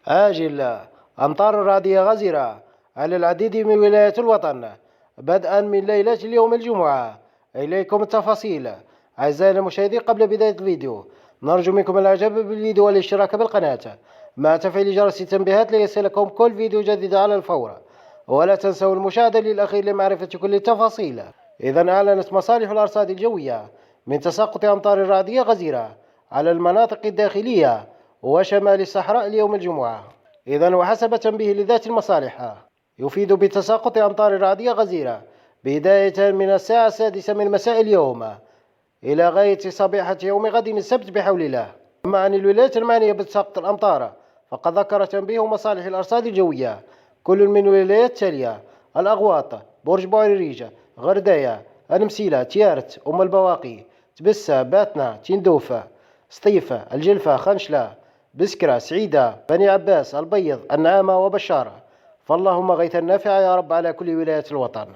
عاجل. أمطار رعدية غزيرة على العديد من ولايات الوطن بدءا من ليلة اليوم الجمعة. إليكم التفاصيل. أعزائنا المشاهدين، قبل بداية الفيديو نرجو منكم الإعجاب بالفيديو والاشتراك بالقناة مع تفعيل جرس التنبيهات ليصلكم كل فيديو جديد على الفور، ولا تنسوا المشاهدة للأخير لمعرفة كل التفاصيل. إذا أعلنت مصالح الأرصاد الجوية من تساقط أمطار رعدية غزيرة على المناطق الداخلية وشمال الصحراء اليوم الجمعة. وحسب تنبيه لذات المصالح يفيد بتساقط أمطار رعدية غزيرة بداية من الساعة 6 من مساء اليوم إلى غاية صبيحة يوم غد السبت بحول الله. أما عن الولايات المعنية بتساقط الأمطار فقد ذكر تنبيه مصالح الأرصاد الجوية كل من الولايات التالية: الأغواط، برج بوعريريج، غرداية، المسيلة، تيارت، أم البواقي، تبسة، باتنا، تندوفة، سطيفة، الجلفة، خنشلة، بسكرة، سعيدة، بني عباس، البيض، النعامة وبشارة. فاللهم غيثا نافعا يا رب على كل ولايات الوطن.